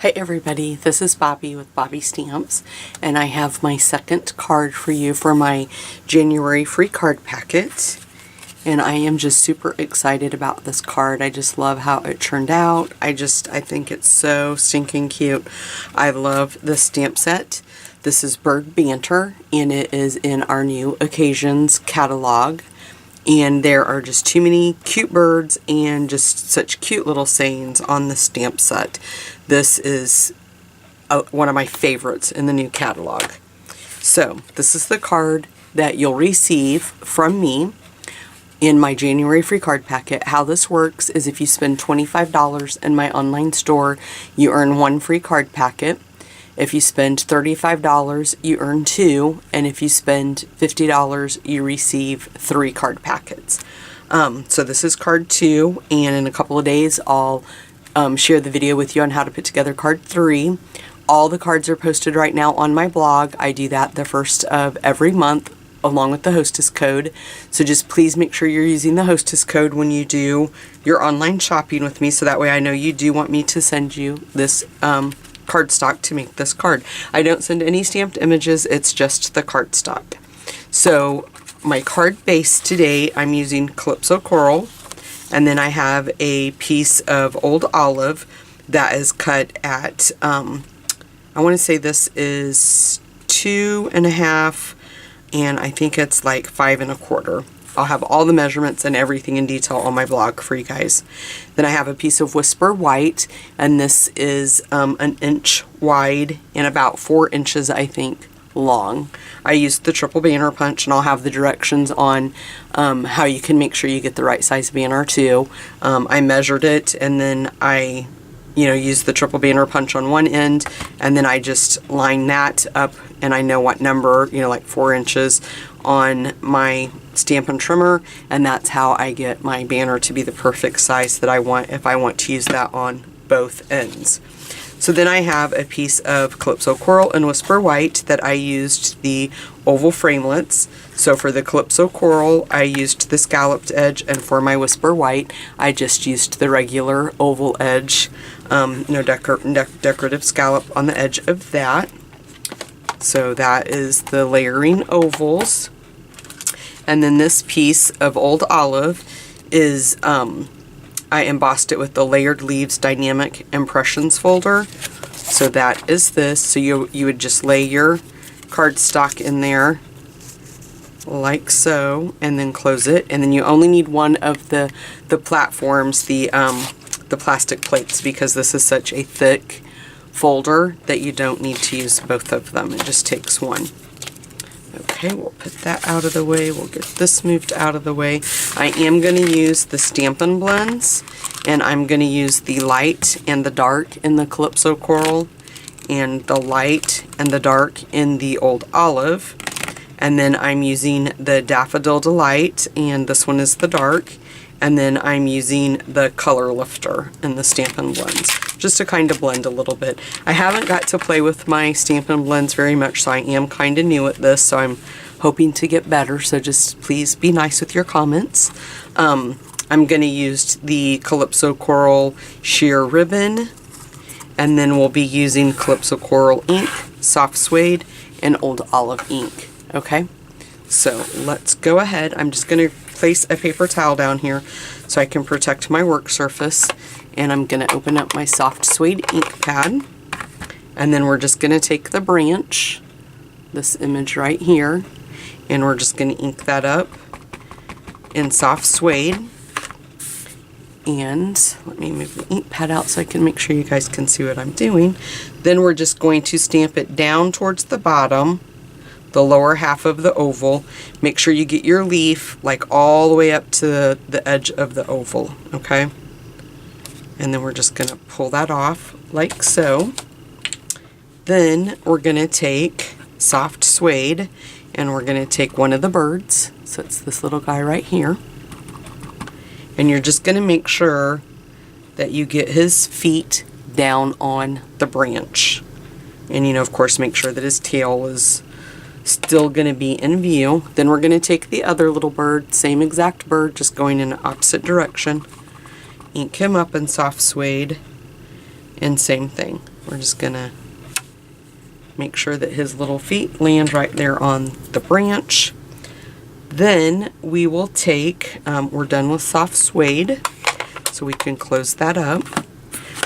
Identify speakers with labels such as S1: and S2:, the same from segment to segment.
S1: Hi everybody, this is Bobby with Bobby Stamps, and I have my second card for you for my January free card packet. And I am just super excited about this card. I just love how it turned out. I think it's so stinking cute. I love this stamp set. This is Bird Banter, and it is in our new Occasions catalog. And there are just too many cute birds and just such cute little sayings on the stamp set. This is one of my favorites in the new catalog. So this is the card that you'll receive from me in my January free card packet. How this works is if you spend $25 in my online store, you earn one free card packet. If you spend $35, you earn two, and if you spend $50, you receive 3 card packets. So this is card 2, and in a couple of days I'll share the video with you on how to put together card 3. All the cards are posted right now on my blog. I do that the first of every month along with the hostess code. So just please make sure you're using the hostess code when you do your online shopping with me, so that way I know you do want me to send you this cardstock to make this card. I don't send any stamped images, it's just the cardstock. So my card base today, I'm using Calypso Coral, and then I have a piece of Old Olive that is cut at, I want to say this is 2.5, and I think it's like 5 1/4. I'll have all the measurements and everything in detail on my blog for you guys. Then I have a piece of Whisper White, and this is an inch wide and about 4 inches, I think, long. I used the triple banner punch, and I'll have the directions on how you can make sure you get the right size banner too. I measured it, and then I use the triple banner punch on one end, and then I just line that up, and I know what number, like 4 inches on my Stampin' Trimmer, and that's how I get my banner to be the perfect size that I want if I want to use that on both ends. So then I have a piece of Calypso Coral and Whisper White that I used the oval framelits. So for the Calypso Coral, I used the scalloped edge, and for my Whisper White, I just used the regular oval edge, no decorative scallop on the edge of that. So that is the layering ovals. And then this piece of Old Olive is, I embossed it with the Layered Leaves Dynamic Impressions folder. So that is this. So you would just lay your cardstock in there like so, and then close it. And then you only need one of the platforms, the plastic plates, because this is such a thick folder that you don't need to use both of them. It just takes one. Okay, we'll put that out of the way. We'll get this moved out of the way. I am going to use the Stampin' Blends, and I'm going to use the light and the dark in the Calypso Coral, and the light and the dark in the Old Olive. And then I'm using the Daffodil Delight, and this one is the dark. And then I'm using the Color Lifter in the Stampin' Blends, just to kind of blend a little bit. I haven't got to play with my Stampin' Blends very much, so I am kind of new at this, so I'm hoping to get better, so just please be nice with your comments. I'm going to use the Calypso Coral sheer ribbon, and then we'll be using Calypso Coral ink, soft suede, and Old Olive ink. Okay, so let's go ahead. I'm just going to place a paper towel down here so I can protect my work surface, and I'm going to open up my soft suede ink pad, and then we're just going to take the branch, this image right here, and we're just going to ink that up in soft suede. And let me move the ink pad out so I can make sure you guys can see what I'm doing. Then we're just going to stamp it down towards the bottom, the lower half of the oval. Make sure you get your leaf like all the way up to the edge of the oval, okay? And then we're just going to pull that off like so. Then we're going to take soft suede, and we're going to take one of the birds. So it's this little guy right here. And you're just going to make sure that you get his feet down on the branch. And of course, make sure that his tail is still going to be in view. Then we're going to take the other little bird, same exact bird, just going in the opposite direction. Ink him up in soft suede, and same thing. We're just gonna make sure that his little feet land right there on the branch. Then we will take, we're done with soft suede, so we can close that up.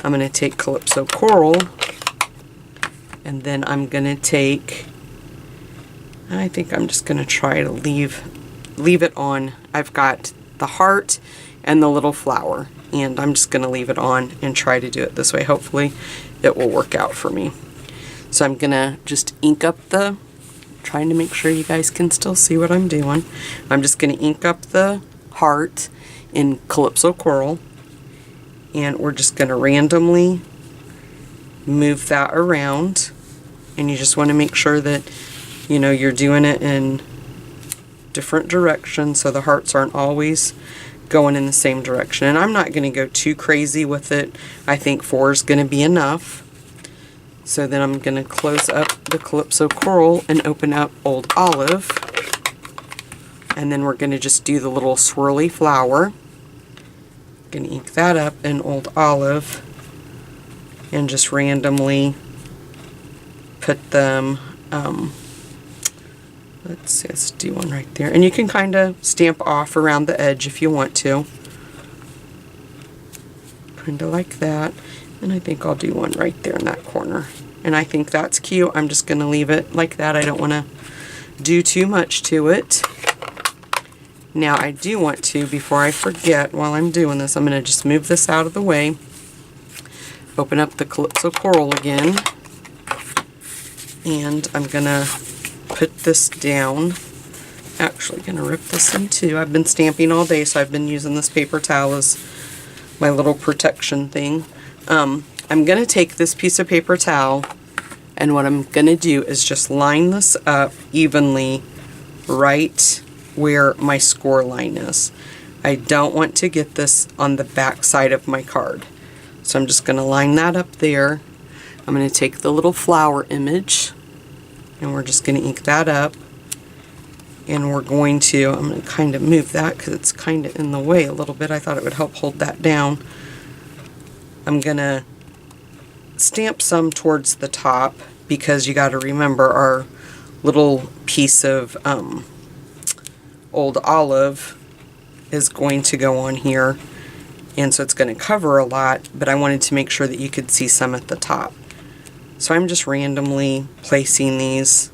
S1: I'm going to take Calypso Coral, and then I'm going to take, I think I'm just going to try to leave it on. I've got the heart and the little flower, and I'm just going to leave it on and try to do it this way. Hopefully it will work out for me. So I'm going to just ink up the, trying to make sure you guys can still see what I'm doing. I'm just going to ink up the heart in Calypso Coral, and we're just going to randomly move that around, and you just want to make sure that, you know, you're doing it in different directions so the hearts aren't always going in the same direction. And I'm not going to go too crazy with it. I think 4 is going to be enough. So then I'm going to close up the Calypso Coral and open up Old Olive. And then we're going to just do the little swirly flower. Going to ink that up in Old Olive and just randomly put them, let's see, let's do one right there. And you can kind of stamp off around the edge if you want to. Kind of like that. And I think I'll do one right there in that corner. And I think that's cute. I'm just going to leave it like that. I don't want to do too much to it. Now I do want to, before I forget while I'm doing this, I'm going to just move this out of the way. Open up the Calypso Coral again. And I'm going to put this down. Actually going to rip this in two. I've been stamping all day, so I've been using this paper towel as my little protection thing. I'm going to take this piece of paper towel, and what I'm going to do is just line this up evenly right where my score line is. I don't want to get this on the back side of my card. So I'm just going to line that up there. I'm going to take the little flower image, and we're just going to ink that up. And we're going to, I'm going to kind of move that because it's kind of in the way a little bit. I thought it would help hold that down. I'm going to stamp some towards the top because you got to remember our little piece of Old Olive is going to go on here, and so it's going to cover a lot, but I wanted to make sure that you could see some at the top. So I'm just randomly placing these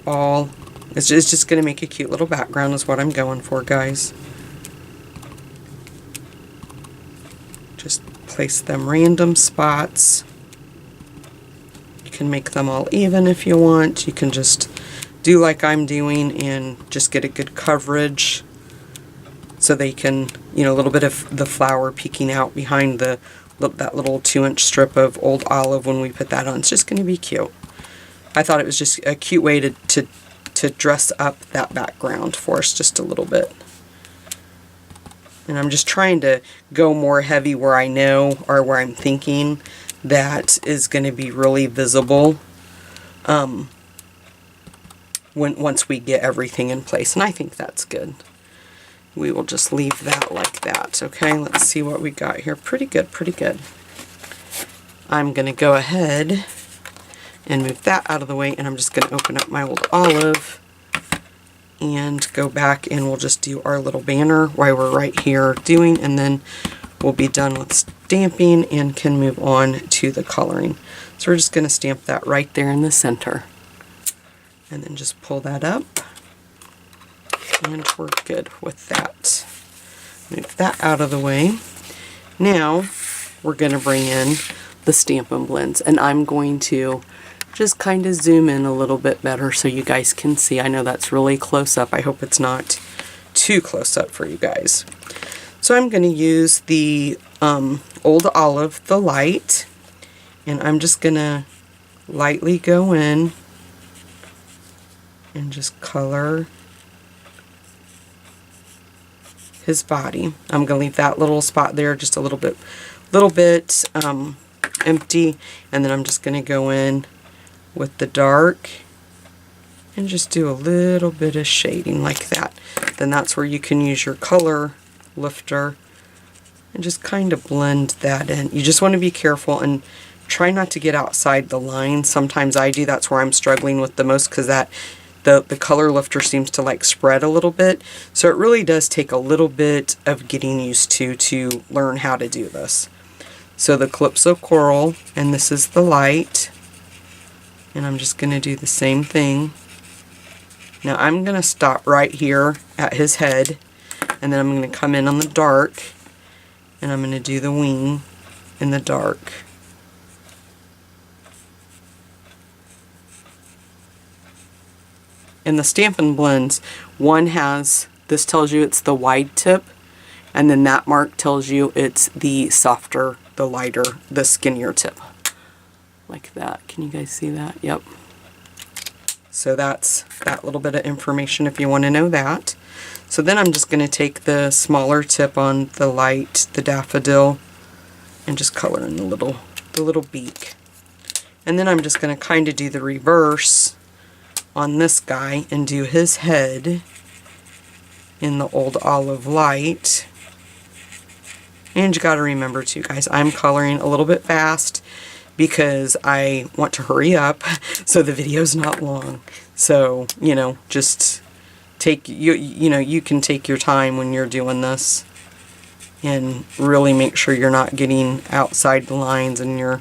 S1: all. It's just going to make a cute little background is what I'm going for, guys. Just place them random spots. You can make them all even if you want. You can just do like I'm doing and just get a good coverage so they can, you know, a little bit of the flower peeking out behind that little 2-inch strip of Old Olive when we put that on. It's just going to be cute. I thought it was just a cute way to dress up that background for us just a little bit. And I'm just trying to go more heavy where I know or where I'm thinking that is going to be really visible once we get everything in place. And I think that's good. We will just leave that like that. Okay, let's see what we got here. Pretty good, pretty good. I'm going to go ahead and move that out of the way, and I'm just going to open up my Old Olive and go back, and we'll just do our little banner while we're right here doing, and then we'll be done with stamping and can move on to the coloring. So we're just going to stamp that right there in the center, and then just pull that up, and we're good with that. Move that out of the way. Now we're going to bring in the Stampin' Blends, and I'm going to just kind of zoom in a little bit better so you guys can see. I know that's really close up. I hope it's not too close up for you guys. So I'm going to use the Old Olive, the light, and I'm just going to lightly go in and just color his body. I'm going to leave that little spot there just a little bit empty, and then I'm just going to go in with the dark and just do a little bit of shading like that. Then that's where you can use your color lifter and just kind of blend that in. You just want to be careful and try not to get outside the line. Sometimes I do. That's where I'm struggling with the most, because that the color lifter seems to like spread a little bit. So it really does take a little bit of getting used to learn how to do this. So the Calypso Coral, and this is the light. And I'm just going to do the same thing. Now I'm going to stop right here at his head, and then I'm going to come in on the dark, and I'm going to do the wing in the dark. In the Stampin' Blends, one has, this tells you it's the wide tip, and then that mark tells you it's the softer, the lighter, the skinnier tip. Like that. Can you guys see that? Yep. So that's that little bit of information if you want to know that. So then I'm just going to take the smaller tip on the light, the daffodil, and just color in the little beak. And then I'm just going to kind of do the reverse on this guy and do his head in the Old Olive light. And you got to remember too, guys, I'm coloring a little bit fast because I want to hurry up so the video's not long. So, you know, just take, you can take your time when you're doing this and really make sure you're not getting outside the lines and you're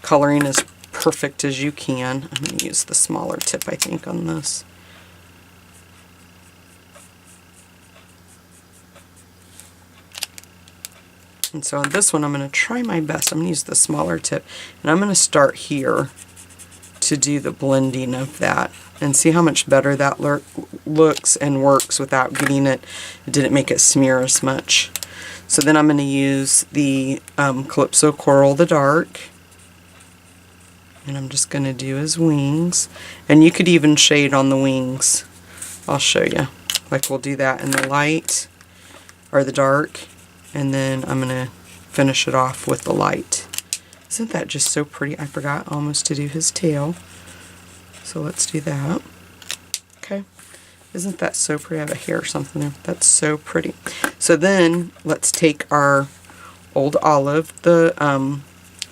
S1: coloring as perfect as you can. I'm going to use the smaller tip, I think, on this. And so on this one, I'm going to try my best. I'm going to use the smaller tip, and I'm going to start here to do the blending of that and see how much better that looks and works without getting it didn't make it smear as much. So then I'm going to use the Calypso Coral, the dark, and I'm just going to do his wings. And you could even shade on the wings. I'll show you. Like, we'll do that in the light or the dark, and then I'm going to finish it off with the light. Isn't that just so pretty? I forgot almost to do his tail. So let's do that. Okay. Isn't that so pretty? I have a hair or something there. That's so pretty. So then let's take our Old Olive, the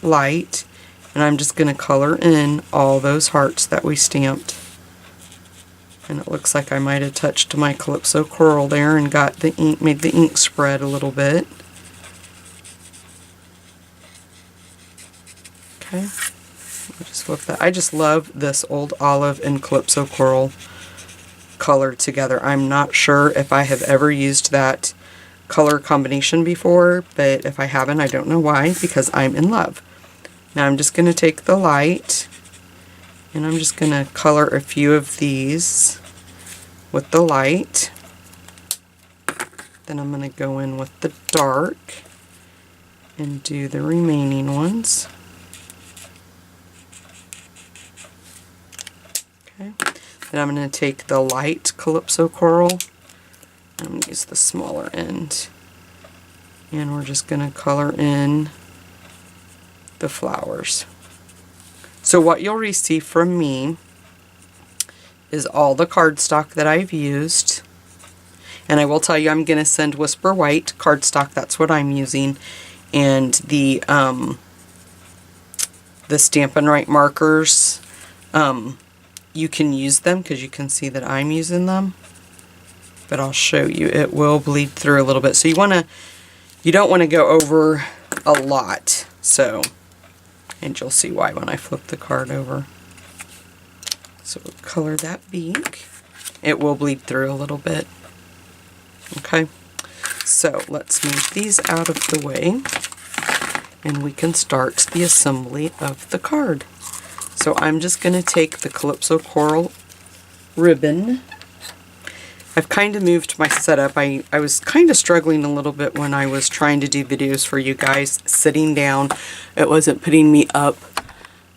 S1: light, and I'm just going to color in all those hearts that we stamped. And it looks like I might have touched my Calypso Coral there and got the ink, made the ink spread a little bit. Okay, I'll just flip that. I just love this Old Olive and Calypso Coral color together. I'm not sure if I have ever used that color combination before, but if I haven't, I don't know why, because I'm in love. Now I'm just going to take the light, and I'm just going to color a few of these with the light. Then I'm going to go in with the dark and do the remaining ones. Okay. Then I'm going to take the light Calypso Coral. I'm going to use the smaller end. And we're just going to color in the flowers. So what you'll receive from me is all the cardstock that I've used. And I will tell you, I'm going to send Whisper White cardstock. That's what I'm using. And the Stampin' Write markers, you can use them because you can see that I'm using them. But I'll show you. It will bleed through a little bit. So you don't want to go over a lot. So, and you'll see why when I flip the card over. So we'll color that beak. It will bleed through a little bit. Okay, so let's move these out of the way and we can start the assembly of the card. So I'm just going to take the Calypso Coral ribbon. I've kind of moved my setup. I was kind of struggling a little bit when I was trying to do videos for you guys sitting down. It wasn't putting me up.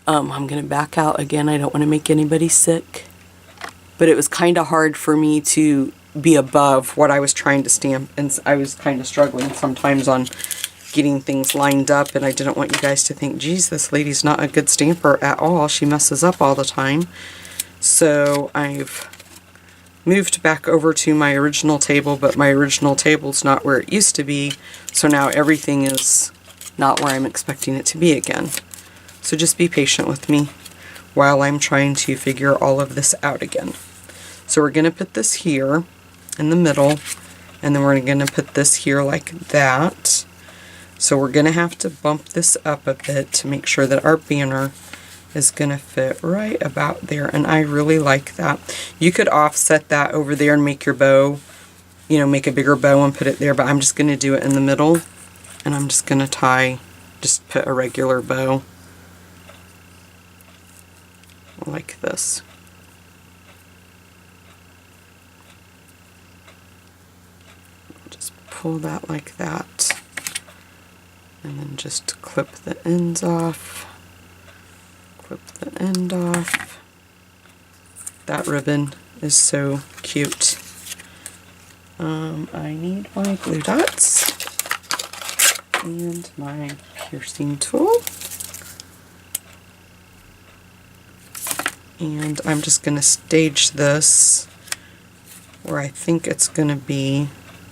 S1: I'm going to back out again. I don't want to make anybody sick. But it was kind of hard for me to be above what I was trying to stamp, and I was kind of struggling sometimes on getting things lined up, and I didn't want you guys to think, geez, this lady's not a good stamper at all. She messes up all the time. So I've moved back over to my original table, but my original table's not where it used to be, so now everything is not where I'm expecting it to be again. So just be patient with me while I'm trying to figure all of this out again. So we're going to put this here in the middle, and then we're going to put this here like that. So we're going to have to bump this up a bit to make sure that our banner is going to fit right about there, and I really like that. You could offset that over there and make your bow, you know, make a bigger bow and put it there, but I'm just going to do it in the middle, and I'm just going to tie, just put a regular bow like this. Just pull that like that, and then just clip the ends off. Clip the end off. That ribbon is so cute. I need my glue dots and my piercing tool. And I'm just going to stage this where I think it's going to be.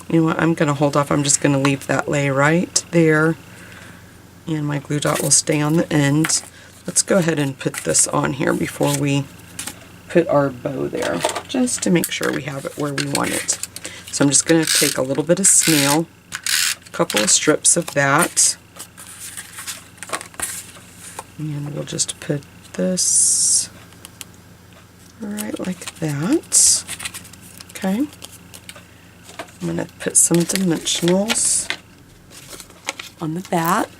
S1: You know what, I'm going to hold off. I'm just going to leave that lay right there. And my glue dot will stay on the end. Let's go ahead and put this on here before we put our bow there, just to make sure we have it where we want it. So I'm just going to take a little bit of snail, a couple of strips of that, and we'll just put this right like that. Okay. I'm going to put some dimensionals on the back.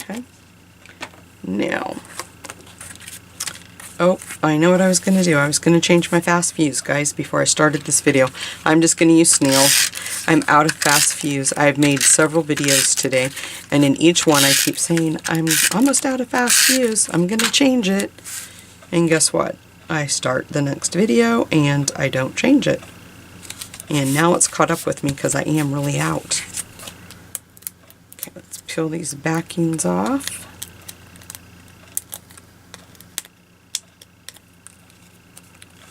S1: Okay. Now, oh, I know what I was going to do. I was going to change my fast fuse, guys, before I started this video. I'm just going to use snail. I'm out of fast fuse. I've made several videos today, and in each one I keep saying, I'm almost out of fast fuse. I'm going to change it. And guess what? I start the next video, and I don't change it. And now it's caught up with me because I am really out. Okay, let's peel these backings off.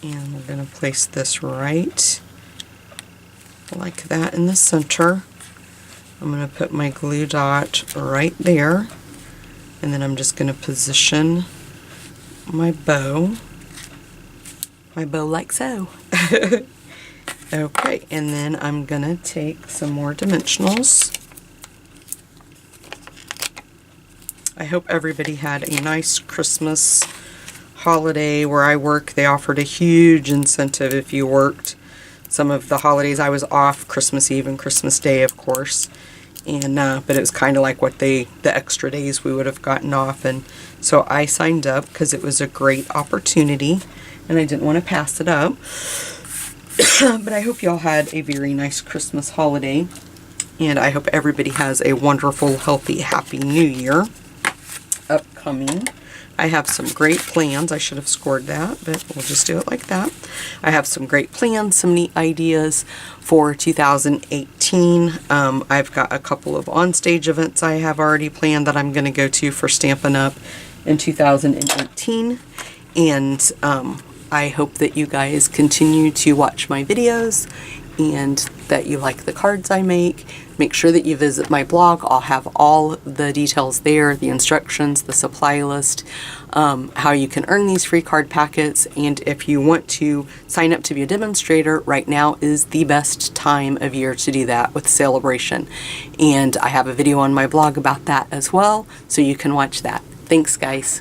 S1: And we're going to place this right like that in the center. I'm going to put my glue dot right there, and then I'm just going to position my bow like so. Okay, and then I'm going to take some more dimensionals. I hope everybody had a nice Christmas holiday. Where I work, they offered a huge incentive if you worked some of the holidays. I was off Christmas Eve and Christmas Day, of course, and but it was kind of like what the extra days we would have gotten off, and so I signed up because it was a great opportunity and I didn't want to pass it up. But I hope y'all had a very nice Christmas holiday, and I hope everybody has a wonderful, healthy, happy New Year upcoming. I have some great plans. I should have scored that, but we'll just do it like that. I have some great plans, some neat ideas for 2018. I've got a couple of onstage events I have already planned that I'm going to go to for Stampin' Up! In 2018. And I hope that you guys continue to watch my videos and that you like the cards I make. Make sure that you visit my blog. I'll have all the details there, the instructions, the supply list, how you can earn these free card packets, and if you want to sign up to be a demonstrator, right now is the best time of year to do that with Celebration. And I have a video on my blog about that as well, so you can watch that. Thanks, guys.